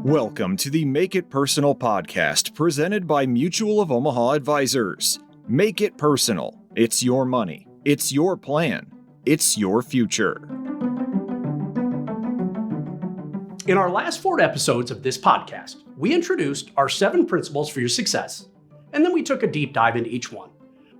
Welcome to the Make It Personal podcast presented by Mutual of Omaha Advisors. Make it personal. It's your money. It's your plan. It's your future. In our last 4 episodes of this podcast, we introduced our 7 principles for your success, and then we took a deep dive into each one.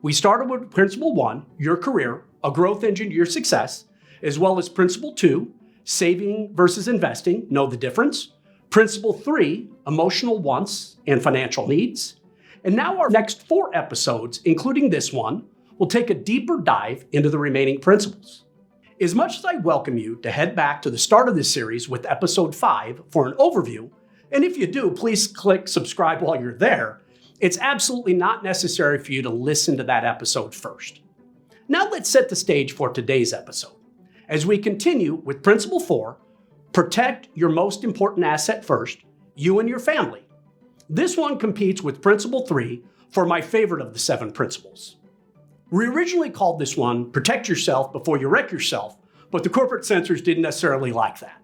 We started with Principle 1, your career, a growth engine to your success, as well as Principle 2, saving versus investing, know the difference. Principle 3, emotional wants and financial needs. And now our next 4 episodes, including this one, will take a deeper dive into the remaining principles. As much as I welcome you to head back to the start of this series with episode 5 for an overview, and if you do, please click subscribe while you're there, it's absolutely not necessary for you to listen to that episode first. Now let's set the stage for today's episode. As we continue with Principle 4, protect your most important asset first, you and your family. This one competes with Principle 3 for my favorite of the 7 principles. We originally called this one Protect Yourself Before You Wreck Yourself, but the corporate censors didn't necessarily like that.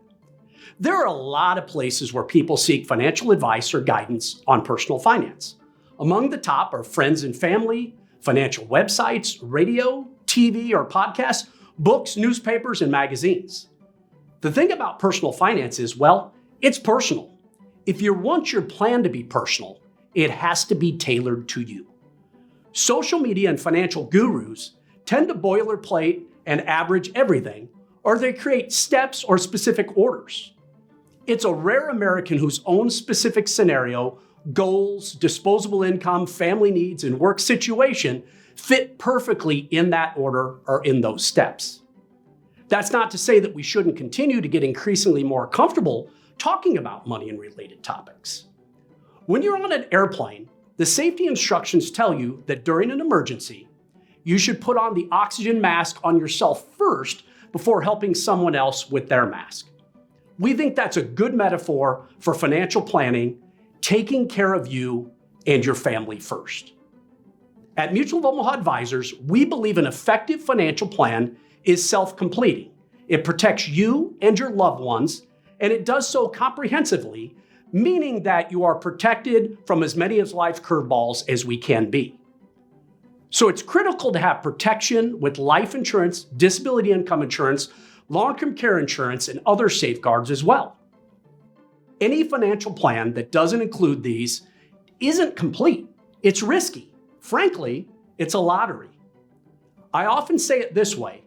There are a lot of places where people seek financial advice or guidance on personal finance. Among the top are friends and family, financial websites, radio, TV or podcasts, books, newspapers, and magazines. The thing about personal finance is, well, it's personal. If you want your plan to be personal, it has to be tailored to you. Social media and financial gurus tend to boilerplate and average everything, or they create steps or specific orders. It's a rare American whose own specific scenario, goals, disposable income, family needs, and work situation fit perfectly in that order or in those steps. That's not to say that we shouldn't continue to get increasingly more comfortable talking about money and related topics. When you're on an airplane, the safety instructions tell you that during an emergency, you should put on the oxygen mask on yourself first before helping someone else with their mask. We think that's a good metaphor for financial planning, taking care of you and your family first. At Mutual of Omaha Advisors, we believe an effective financial plan is self-completing. It protects you and your loved ones, and it does so comprehensively, meaning that you are protected from as many of life's curveballs as we can be. So it's critical to have protection with life insurance, disability income insurance, long-term care insurance, and other safeguards as well. Any financial plan that doesn't include these isn't complete. It's risky. Frankly, it's a lottery. I often say it this way: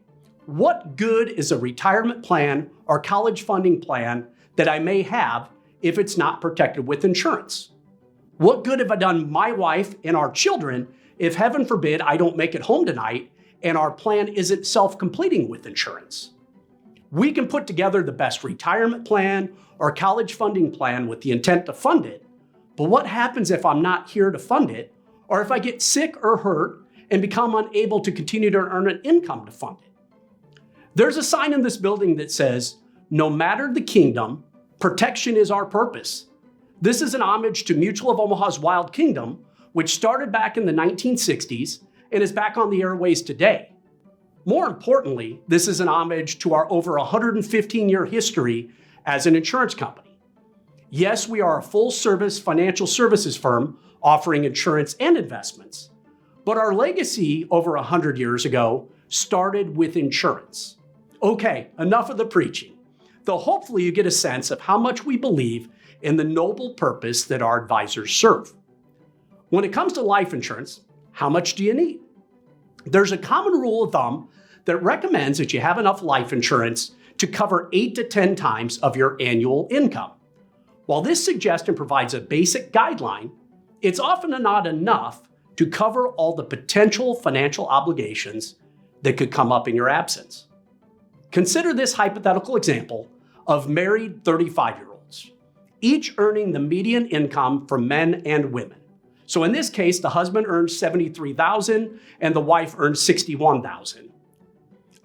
what good is a retirement plan or college funding plan that I may have if it's not protected with insurance? What good have I done my wife and our children if, heaven forbid, I don't make it home tonight and our plan isn't self-completing with insurance? We can put together the best retirement plan or college funding plan with the intent to fund it, but what happens if I'm not here to fund it, or if I get sick or hurt and become unable to continue to earn an income to fund it? There's a sign in this building that says, "No matter the kingdom, protection is our purpose." This is an homage to Mutual of Omaha's Wild Kingdom, which started back in the 1960s and is back on the airways today. More importantly, this is an homage to our over 115-year history as an insurance company. Yes, we are a full-service financial services firm offering insurance and investments, but our legacy over 100 years ago started with insurance. Okay, enough of the preaching, though hopefully you get a sense of how much we believe in the noble purpose that our advisors serve. When it comes to life insurance, how much do you need? There's a common rule of thumb that recommends that you have enough life insurance to cover 8 to 10 times of your annual income. While this suggestion provides a basic guideline, it's often not enough to cover all the potential financial obligations that could come up in your absence. Consider this hypothetical example of married 35-year-olds, each earning the median income for men and women. So in this case, the husband earns $73,000 and the wife earns $61,000.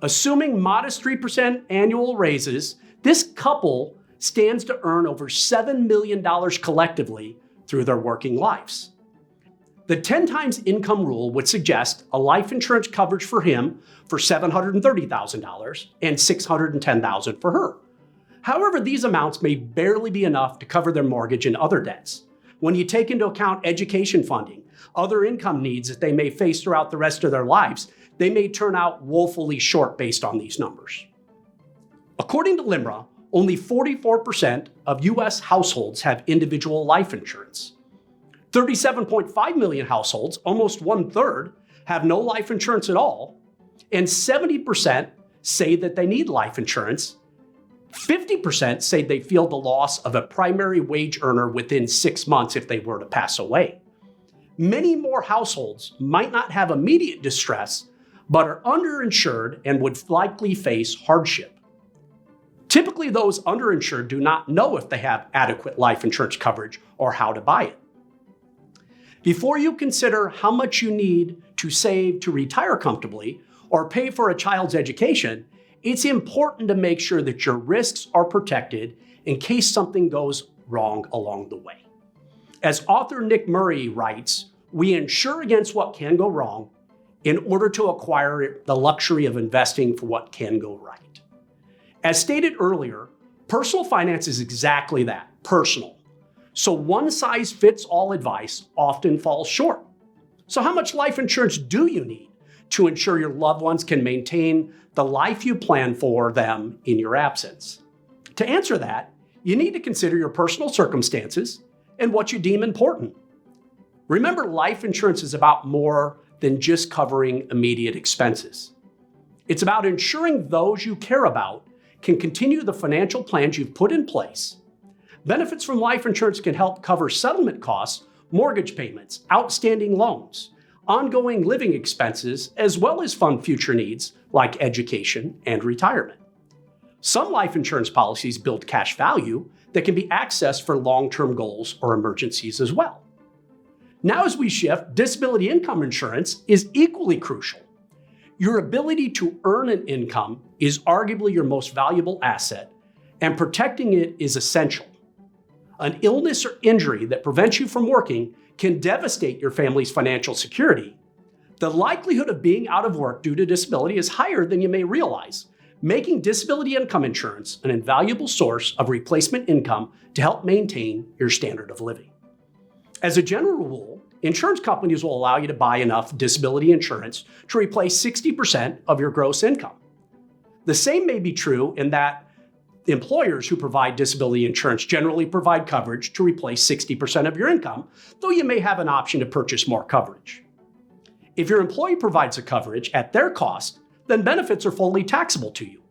Assuming modest 3% annual raises, this couple stands to earn over $7 million collectively through their working lives. The 10 times income rule would suggest a life insurance coverage for him for $730,000 and $610,000 for her. However, these amounts may barely be enough to cover their mortgage and other debts. When you take into account education funding, other income needs that they may face throughout the rest of their lives, they may turn out woefully short based on these numbers. According to LIMRA, only 44% of U.S. households have individual life insurance. 37.5 million households, almost 1/3, have no life insurance at all, and 70% say that they need life insurance. 50% say they feel the loss of a primary wage earner within 6 months if they were to pass away. Many more households might not have immediate distress, but are underinsured and would likely face hardship. Typically, those underinsured do not know if they have adequate life insurance coverage or how to buy it. Before you consider how much you need to save to retire comfortably or pay for a child's education, it's important to make sure that your risks are protected in case something goes wrong along the way. As author Nick Murray writes, we insure against what can go wrong in order to acquire the luxury of investing for what can go right. As stated earlier, personal finance is exactly that, personal. So one-size-fits-all advice often falls short. So how much life insurance do you need to ensure your loved ones can maintain the life you plan for them in your absence? To answer that, you need to consider your personal circumstances and what you deem important. Remember, life insurance is about more than just covering immediate expenses. It's about ensuring those you care about can continue the financial plans you've put in place. Benefits from life insurance can help cover settlement costs, mortgage payments, outstanding loans, ongoing living expenses, as well as fund future needs like education and retirement. Some life insurance policies build cash value that can be accessed for long-term goals or emergencies as well. Now, as we shift, disability income insurance is equally crucial. Your ability to earn an income is arguably your most valuable asset, and protecting it is essential. An illness or injury that prevents you from working can devastate your family's financial security. The likelihood of being out of work due to disability is higher than you may realize, making disability income insurance an invaluable source of replacement income to help maintain your standard of living. As a general rule, insurance companies will allow you to buy enough disability insurance to replace 60% of your gross income. The same may be true in that employers who provide disability insurance generally provide coverage to replace 60% of your income, though you may have an option to purchase more coverage. If your employee provides a coverage at their cost, then benefits are fully taxable to you.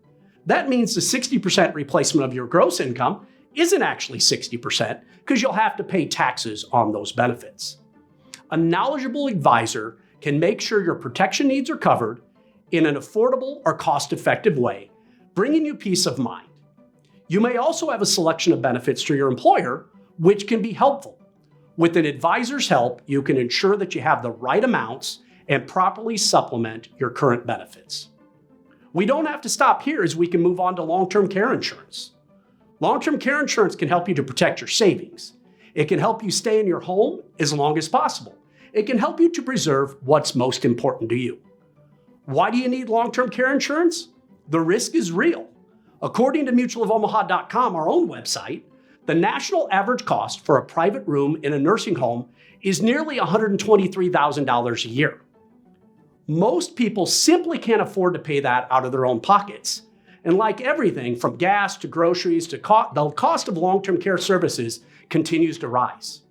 That means the 60% replacement of your gross income isn't actually 60% because you'll have to pay taxes on those benefits. A knowledgeable advisor can make sure your protection needs are covered in an affordable or cost-effective way, bringing you peace of mind. You may also have a selection of benefits through your employer, which can be helpful. With an advisor's help, you can ensure that you have the right amounts and properly supplement your current benefits. We don't have to stop here as we can move on to long-term care insurance. Long-term care insurance can help you to protect your savings. It can help you stay in your home as long as possible. It can help you to preserve what's most important to you. Why do you need long-term care insurance? The risk is real. According to mutualofomaha.com, our own website, the national average cost for a private room in a nursing home is nearly $123,000 a year. Most people simply can't afford to pay that out of their own pockets. And like everything from gas to groceries to the cost of long-term care services continues to rise.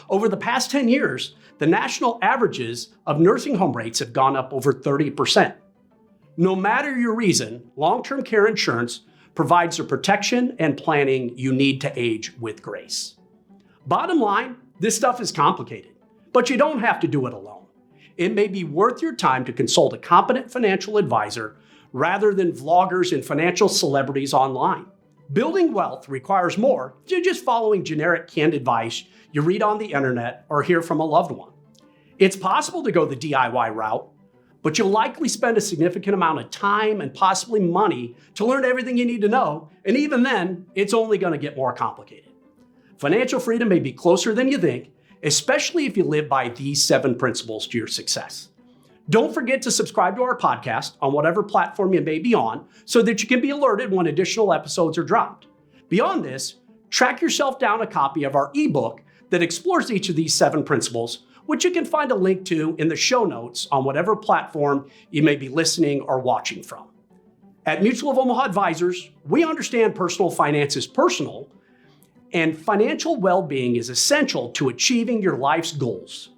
Over the past 10 years, the national averages of nursing home rates have gone up over 30%. No matter your reason, long-term care insurance provides the protection and planning you need to age with grace. Bottom line, this stuff is complicated, but you don't have to do it alone. It may be worth your time to consult a competent financial advisor rather than vloggers and financial celebrities online. Building wealth requires more than just following generic canned advice you read on the internet or hear from a loved one. It's possible to go the DIY route, but you'll likely spend a significant amount of time and possibly money to learn everything you need to know, and even then, it's only going to get more complicated. Financial freedom may be closer than you think, especially if you live by these 7 principles to your success. Don't forget to subscribe to our podcast on whatever platform you may be on so that you can be alerted when additional episodes are dropped. Beyond this, track yourself down a copy of our ebook that explores each of these 7 principles, which you can find a link to in the show notes on whatever platform you may be listening or watching from. At Mutual of Omaha Advisors, we understand personal finance is personal, and financial well-being is essential to achieving your life's goals.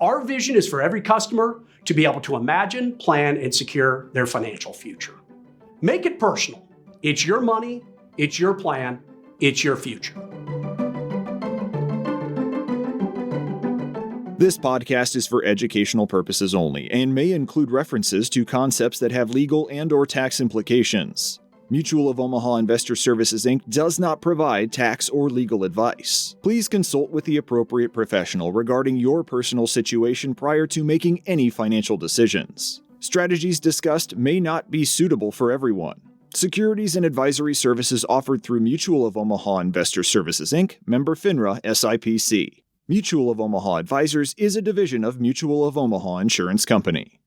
Our vision is for every customer to be able to imagine, plan, and secure their financial future. Make it personal. It's your money, it's your plan, it's your future. This podcast is for educational purposes only and may include references to concepts that have legal and/or tax implications. Mutual of Omaha Investor Services, Inc. does not provide tax or legal advice. Please consult with the appropriate professional regarding your personal situation prior to making any financial decisions. Strategies discussed may not be suitable for everyone. Securities and advisory services offered through Mutual of Omaha Investor Services, Inc., member FINRA SIPC. Mutual of Omaha Advisors is a division of Mutual of Omaha Insurance Company.